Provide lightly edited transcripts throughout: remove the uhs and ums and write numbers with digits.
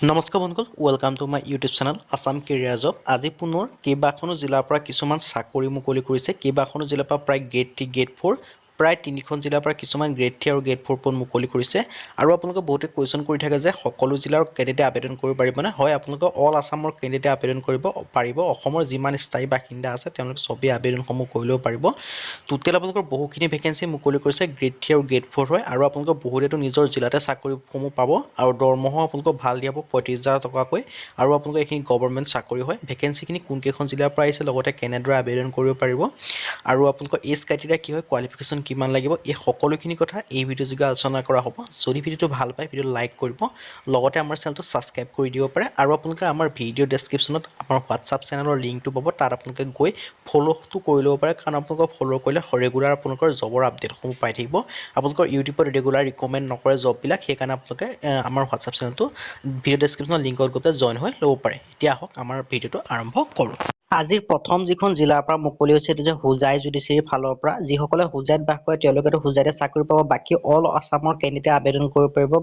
নমস্কাৰ বন্ধুসকল, welcome to my YouTube channel Assam career job. আজি পুনৰ কেইবাখনো জিলাৰ পৰা কিছুমান চাকৰি মুকলি কৰিছে। কেইবাখনো জিলাৰ পৰা প্ৰায় গ্ৰেড 3, গ্ৰেড 4, প্ৰায় 3খন জিলাৰ পৰা কিছুমান গ্ৰেড 3 আৰু গ্ৰেড 4 পদ মুকলি কৰিছে। আৰু আপোনালোকে বহুতে কুৱেশ্যন কৰি থাকে যে সকলো জিলাৰ কেণ্ডিডেটে আবেদন কৰিব পাৰিবনে? হয়, আপোনালোকে অল আছামৰ কেণ্ডিডেটে আবেদন কৰিব পাৰিব। অসমৰ যিমান স্থায়ী বাসিন্দা আছে তেওঁলোকে চবেই আবেদনসমূহ কৰি ল'ব পাৰিব। টোটেল আপোনালোকৰ বহুখিনি ভেকেঞ্চি মুকলি কৰিছে, গ্ৰেড 3 আৰু গ্ৰেড 4 হয়। আৰু আপোনালোকৰ বহুতেতো নিজৰ জিলাতে চাকৰিসমূহ পাব আৰু দৰমহাও আপোনালোকক ভাল দিয়া হ'ব, 35,000 টকাকৈ। আৰু আপোনালোকৰ এইখিনি গভৰ্ণমেণ্ট চাকৰি হয়। ভেকেঞ্চিখিনি কোনকেইখন জিলাৰ পৰা আহিছে, লগতে কেনেদৰে আবেদন কৰিব পাৰিব, আৰু আপোনালোকৰ এজ ক্ৰাইটেৰিয়া কি হয়, কোৱালিফিকেশ্যন কিমান লাগিব, এই সকলোখিনি কথা এই ভিডিঅ' যোগে আলোচনা কৰা হ'ব। যদি ভিডিঅ'টো ভাল পায় ভিডিঅ'টো লাইক কৰিব, লগতে আমাৰ চেনেলটো ছাবস্ক্ৰাইব কৰি দিব পাৰে। আৰু আপোনালোকে আমাৰ ভিডিঅ' ডেছক্ৰিপশ্যনত আমাৰ হোৱাটছআপ চেনেলৰ লিংকটো পাব, তাত আপোনালোকে গৈ ফ'ল'টো কৰি ল'ব পাৰে। কাৰণ আপোনালোকক ফ'ল' কৰিলে ৰেগুলাৰ আপোনালোকৰ জবৰ আপডেটসমূহ পাই থাকিব। আপোনালোকৰ ইউটিউবত ৰেগুলাৰ ৰিকমেণ্ড নকৰে জববিলাক, সেইকাৰণে আপোনালোকে আমাৰ হোৱাটছআপ চেনেলটো ভিডিঅ' ডেছক্ৰিপশ্যনৰ লিংকত গৈ পেলাই জইন হৈ ল'ব পাৰে। এতিয়া আহক আমাৰ ভিডিঅ'টো আৰম্ভ কৰোঁ। আজিৰ প্ৰথম যিখন জিলাৰ পৰা মুকলি হৈছে এইটো যে হোজাই জুডিচিয়াৰীৰ ফালৰ পৰা। যিসকলে হোজাইত বাস কৰে তেওঁলোকেতো হোজাইতে চাকৰি পাব। বাকী অল আছামৰ কেণ্ডিডেটে আবেদন কৰিব পাৰিব।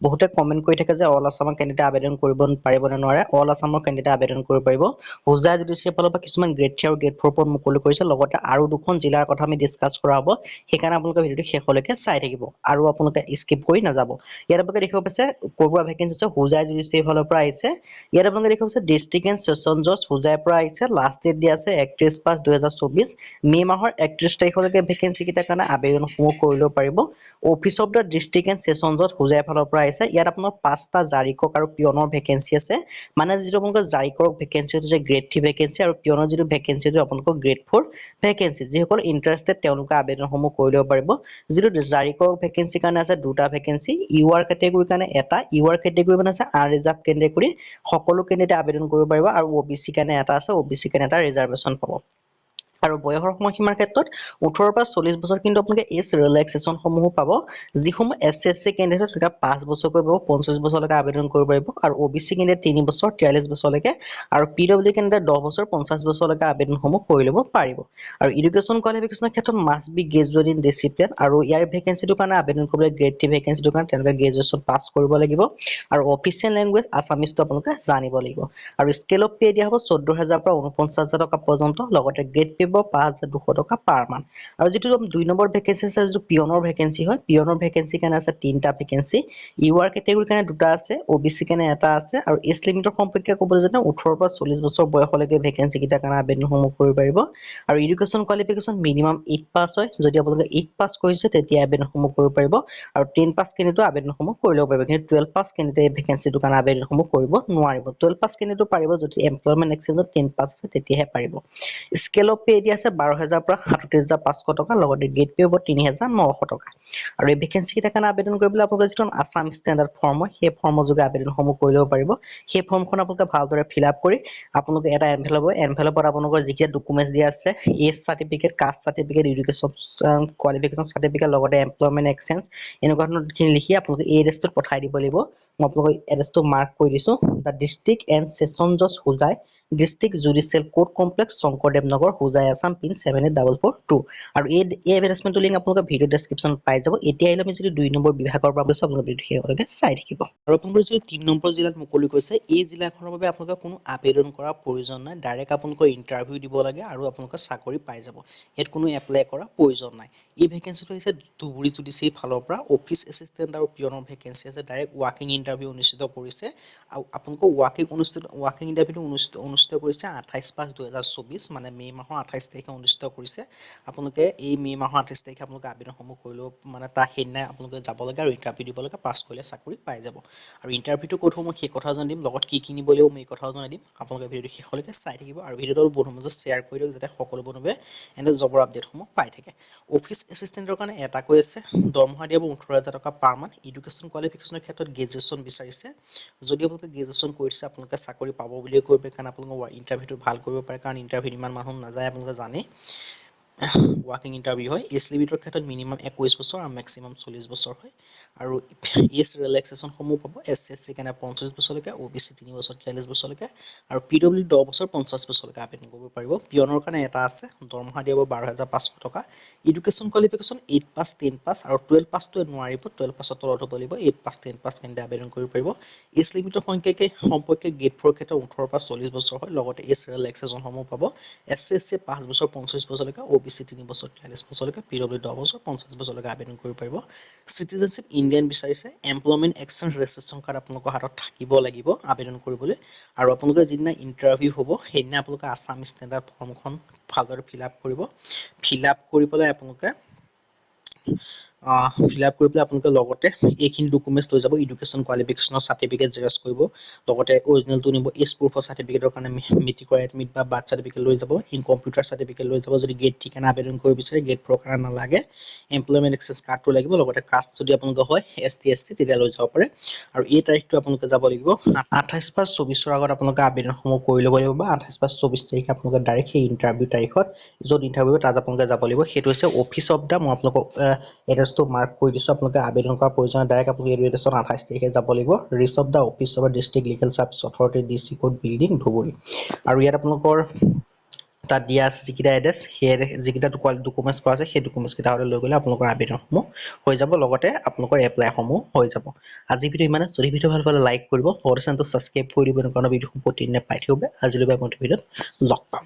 বহুতে কমেণ্ট কৰি থাকে যে অল আছামৰ কেণ্ডিডেটে আবেদন কৰিব পাৰিব নে নোৱাৰে। অল আছামৰ কেণ্ডিডেটে আবেদন কৰিব পাৰিব। হোজাই জুডিচিয়াৰীৰ ফালৰ পৰা কিছুমান গ্ৰেড 3 আৰু গ্ৰেড 4 পদ মুকলি কৰিছে। লগতে আৰু দুখন জিলাৰ কথা আমি ডিছকাছ কৰা হ'ব, সেইকাৰণে আপোনালোকে ভিডিঅ'টো শেষলৈকে চাই থাকিব আৰু আপোনালোকে স্কিপ কৰি নাযাব। ইয়াত আপোনালোকে দেখিব পাইছে ক'ৰবাৰ ভেকেঞ্চি আছে, হোজাই জুডিচিয়াৰীৰ ফালৰ পৰা আহিছে। ইয়াত আপোনালোকে দেখিব পাইছে ডিষ্ট্ৰিক্ট এণ্ড ছেছন জজ হোজাইৰ পৰা আহিছে। লাষ্ট ডেট দিয়া আছে 31/5/2024, মে' মাহৰ 31 তাৰিখলৈকে ভেকেঞ্চি কেইটাৰ কাৰণে আবেদনসমূহ কৰি ল'ব পাৰিব। Office of the district and session জজ হোজাইৰ ফালৰ পৰা আহিছে। ইয়াত আপোনাৰ 5টা জাৰিকক আৰু পিয়নৰ ভেকেঞ্চি আছে। মানে যিটো আপোনালোকৰ জাৰিকৰ ভেকেঞ্চি হৈছে গ্ৰেড 3 ভেকেঞ্চি, আৰু পিয়নৰ যিটো ভেকেঞ্চি সেইটো আপোনালোকৰ গ্ৰেড 4 ভেকেঞ্চি। যিসকল ইণ্টাৰেষ্টেড তেওঁলোকে আবেদনসমূহ কৰি ল'ব পাৰিব। যিটো জাৰিকৰ ভেকেঞ্চিৰ কাৰণে আছে 2টা ভেকেঞ্চি, ইউ আৰ কেটেগৰীৰ কাৰণে এটা, ইউ আৰ কেটেগৰী মানে আছে আনৰিজাৰ্ভ কেটেগৰী, সকলো কেণ্ডিডেটে আবেদন কৰিব পাৰিব। আৰু OBC কাৰণে এটা আছে, OBC কাৰণে এটা ৰিজাৰ্ভেশ্যন পাব। আৰু বয়সৰ সময়সীমাৰ ক্ষেত্ৰত 18 পৰা 40 বছৰ, কিন্তু আপোনালোকে এজ ৰিলেক্সেশ্যনসমূহো পাব। যিসমূহ SC কেণ্ডিডেট তেওঁলোকে 5 বছৰকৈ পাব, 45 বছৰলৈকে আবেদন কৰিব পাৰিব। আৰু OBC কেণ্ডিডেট 3 বছৰ, 43 বছৰলৈকে, আৰু PWD কেণ্ডিডেট 10 বছৰ, 50 বছৰলৈকে আবেদনসমূহ কৰি ল'ব পাৰিব। আৰু এডুকেশ্যন কোৱালিফিকেশ্যনৰ ক্ষেত্ৰত must B graduate in discipline. আৰু ইয়াৰ ভেকেঞ্চিটোৰ কাৰণে আবেদন কৰিবলৈ গ্ৰেড 3 ভেকেঞ্চিটোৰ কাৰণে তেওঁলোকে গ্ৰেজুৱেশ্যন পাছ কৰিব লাগিব। আৰু অফিচিয়েল লেংগুৱেজ আছামিজটো আপোনালোকে জানিব লাগিব। আৰু স্কেল অফ পে দিয়া হ'ব 14,000 পৰা 49,000 টকা পৰ্যন্ত। লগতে গ্ৰেড পে পাব 5,200 টকা পাৰ মান্থ। আৰু যিটো 2 নম্বৰ ভেকেঞ্চি আছে, যিটো পিয়নৰ ভেকেঞ্চি হয়, পিয়নৰ ভেকেঞ্চিৰ কাৰণে আছে 3টা ভেকেঞ্চি, ইউ আৰ কেটেগৰীৰ কাৰণে 2টা আছে, OBC কাৰণে এটা আছে। আৰু এজ লিমিটৰ সম্পৰ্কে ক'বলৈ যাওঁতে 18 পৰা 40 বছৰ বয়সলৈকে ভেকেঞ্চি কেইটাৰ কাৰণে আবেদনসমূহ কৰিব পাৰিব। আৰু এডুকেশ্যন কোৱালিফিকেশ্যন মিনিমাম 8 পাছ হয়। যদি আপোনালোকে 8 পাছ কৰিছে তেতিয়া আবেদনসমূহ কৰিব পাৰিব। আৰু 10 পাছ কেণ্ডিডেটেও আবেদনসমূহ কৰি ল'ব পাৰিব। কিন্তু 12 পাছ কেণ্ডিডেটে এই ভেকেঞ্চিটোৰ কাৰণে আবেদনসমূহ কৰিব নোৱাৰিব। 12 পাছ কেণ্ডিডেটো পাৰিব যদি এমপ্লয়মেণ্ট এক্সচেঞ্জত 10 পাছ আছে, তেতিয়াহে পাৰিব। স্কেল অফ পে দিয়া আছে 12,000 পৰা 37,500 টকা। লগতে গ্ৰেড পে হ'ব 3,900 টকা। আৰু এই ভেকেঞ্চি কেইটাৰ কাৰণে আবেদন কৰিবলৈ আপোনালোকে যিটো আছাম ষ্টেণ্ডাৰ্ড ফৰ্ম হয়, সেই ফৰ্মৰ যোগে আবেদনসমূহ কৰি ল'ব পাৰিব। সেই ফৰ্মখন আপোনালোকে ভালদৰে ফিল আপ কৰি আপোনালোকে এটা এনভেলপত আপোনালোকৰ যিকেইটা ডকুমেণ্টছ দিয়া আছে, age certificate, caste certificate, education qualification certificate, লগতে এমপ্লয়মেণ্ট এক্সচেঞ্জ, এনেকুৱা ধৰণৰখিনি লিখি আপোনালোকে এই এড্ৰেছটোত পঠাই দিব লাগিব। মই আপোনালোকক এড্ৰেছটো মাৰ্ক কৰি দিছোঁ, দ্য ডিষ্ট্ৰিক্ট এণ্ড ছেছন জজ Hojai, district judicial court complex, Sankardev নগৰ, হোজাই, আছাম, পিন 784442। আৰু এই এডভাৰটাইজমেণ্টৰ লিংক আপোনালোকে ভিডিঅ' ডেছক্ৰিপশ্যনত পাই যাব। এতিয়া আহিলে আমি যদি 2 নম্বৰ বিভাগৰ পৰা কৈছোঁ, আপোনালোকে ভিডিঅ'টো শেষলৈকে চাই থাকিব। আৰু আপোনালোকে যদি 3 নম্বৰ জিলাত মুকলি কৰিছে, এই জিলাখনৰ বাবে আপোনালোকে কোনো আবেদন কৰাৰ প্ৰয়োজন নাই। ডাইৰেক্ট আপোনালোকৰ ইণ্টাৰভিউ দিব লাগে আৰু আপোনালোকে চাকৰি পাই যাব। ইয়াত কোনো এপ্লাই কৰাৰ প্ৰয়োজন নাই। এই ভেকেঞ্চিটো হৈছে ধুবুৰী জুডিচিয়াৰীৰ ফালৰ পৰা। অফিচ এছিষ্টেণ্ট আৰু পিয়নৰ ভেকেঞ্চি আছে। ডাইৰেক্ট ৱাকিং ইণ্টাৰভিউ অনুষ্ঠিত কৰিছে। আৰু আপোনালোকৰ ৱাকিং ইণ্টাৰভিউটো অনুষ্ঠিত কৰিছে 28/5/2024, মানে মে' মাহৰ 28 তাৰিখে অনুষ্ঠিত কৰিছে। আপোনালোকে এই মে' মাহৰ 28 তাৰিখে আপোনালোকে আবেদনসমূহ কৰি ল'ব, মানে তাৰ সেইদিনাই আপোনালোকে যাব লাগে আৰু ইণ্টাৰভিউ দিব লাগে। পাছ কৰিলে চাকৰি পাই যাব। আৰু ইণ্টাৰভিউটো ক'ত হ'ব মই সেই কথা জনাই দিম, লগত কি নিব লাগিব মই এই কথাও জনাই দিম। আপোনালোকে ভিডিঅ'টো শেষলৈকে চাই থাকিব আৰু ভিডিঅ'টো বন্ধুৰ মাজত শ্বেয়াৰ কৰি দিয়ক, যাতে সকলো বন্ধুৱে এনে জবৰ আপডেটসমূহ পাই থাকে। অফিচ এছিষ্টেণ্টৰ কাৰণে এটাকৈ আছে, দৰমহা দিয়া হ'ব 18,000 টকা পাৰ মান্থ। এডুকেশ্যন কোৱালিফিকেশ্যনৰ ক্ষেত্ৰত গ্ৰেজুৱেশ্যন বিচাৰিছে। যদি আপোনালোকে গ্ৰেজুৱেশ্যন কৰি থৈছে আপোনালোকে চাকৰি পাব বুলিয়ে কৰিব, কাৰণ আপোনালোকৰ ইণ্টাৰভিউটো ভাল কৰিব পাৰে, কাৰণ ইণ্টাৰভিউত ইমান মানুহ নাযায় আপোনালোকে জানেই। ৱাকিং ইণ্টাৰভিউ হয়। এজ লিমিটৰ ক্ষেত্ৰত মিনিমাম 21 বছৰ আৰু মেক্সিমাম 40 বছৰ হয়। আৰু এজ ৰিলেক্সেশ্যনসমূহ পাব SC কাৰণে 50 বছৰলৈকে, OBC 3 বছৰ 43 বছৰলৈকে আৰু PWD 10 বছৰ 50 বছৰলৈকে আবেদন কৰিব পাৰিব। পিয়নৰ কাৰণে এটা আছে, দৰমহা দিব 12,500 টকা। এডুকেশ্যন কোৱালিফিকেশ্যন 8 পাছ 10 পাছ আৰু 12 পাছটোৱে নোৱাৰিব, 12 পাছৰ তলত হ'ব লাগিব, 8 পাছ 10 পাছ কেন্দ্ৰে আবেদন কৰিব পাৰিব। এজ লিমিটৰ সম্পৰ্কে গ্ৰেড 4 ক্ষেত্ৰত 18 পৰা 40 বছৰ হয়, লগতে এজ ৰিলেক্সেশ্যনসমূহ পাব। SC 5 বছৰ 50 বছৰলৈকে, OBC 3 বছৰ 43 বছৰলৈকে, PWD 10 বছৰ 50 বছৰলৈকে আবেদন কৰিব পাৰিব। চিটিজেনশ্বিপ ইণ্ডিয়ান বিচাৰিছে, এমপ্লয়মেণ্ট এক্সচেঞ্জ ৰেজিষ্ট্ৰেশ্যন কাৰ্ড আপোনালোকৰ হাতত থাকিব লাগিব আবেদন কৰিবলৈ। আৰু আপোনালোকৰ যিদিনা ইণ্টাৰভিউ হ'ব সেইদিনা আপোনালোকে আছাম ষ্টেণ্ডাৰ্ড ফৰ্মখন ভালদৰে ফিল আপ কৰিব। ফিল আপ কৰি পেলাই আপোনালোকে আপোনালোকে লগতে এইখিনি ডকুমেণ্টছ লৈ যাব। এডুকেশ্যন কোৱালিফিকেশ্যনৰ চাৰ্টিফিকেট জেৰক্স কৰিব, লগতে অৰিজিনেলটো নিব। এজ প্ৰুফৰ চাৰ্টিফিকেটৰ কাৰণে মেট্ৰিকৰ এডমিট বা বাৰ্থ চাৰ্টিফিকেট লৈ যাব। কম্পিউটাৰ চাৰ্টিফিকেট লৈ যাব যদি গ্ৰেড 3 কাৰণে আবেদন কৰিব বিচাৰে, গ্ৰেড 4 কাৰণে নালাগে। এমপ্লয়মেণ্ট এক্সচেঞ্জ কাৰ্ডটো লাগিব, লগতে কাষ্ট যদি আপোনালোকৰ হয় ST SC তেতিয়া লৈ যাব পাৰে। আৰু এই তাৰিখটো আপোনালোকে যাব লাগিব 28/5/24 আগত আপোনালোকে আবেদনসমূহ কৰি ল'ব লাগিব, বা 28/24 তাৰিখে আপোনালোকে ডাইৰেক্ট সেই ইণ্টাৰভিউ তাৰিখত য'ত ইণ্টাৰভিউ তাত আপোনালোকে যাব লাগিব। সেইটো হৈছে অফিচ অফ দ্য, মই আপোনালোকক এড্ৰেছটো মাৰ্ক কৰি দিছোঁ। আপোনালোকে আবেদন কৰাৰ প্ৰয়োজন ডাইৰেক্ট আপোনালোকে এইটো এড্ৰেছত 28 তাৰিখে যাব লাগিব। Reach of the office of district legal services authority, DC court building, Dhubri. আৰু ইয়াত আপোনালোকৰ তাত দিয়া আছে যিকেইটা এড্ৰেছ, সেই যিকেইটা ডকুমেণ্টছ কোৱা আছে সেই ডকুমেণ্টছ কেইটা লৈ গ'লে আপোনালোকৰ আবেদনসমূহ হৈ যাব, লগতে আপোনালোকৰ এপ্লাইসমূহ হৈ যাব। আজি ভিডিঅ' ইমানে। যদি ভিডিঅ' ভাল পালে লাইক কৰিব, লগতে চেনেলটো ছাবস্ক্ৰাইব কৰি দিব, এনেকুৱা ভিডিঅ' প্ৰতিদিনে পাই থাকিব। আজিলৈ মই ভিডিঅ'ত লগ পাম।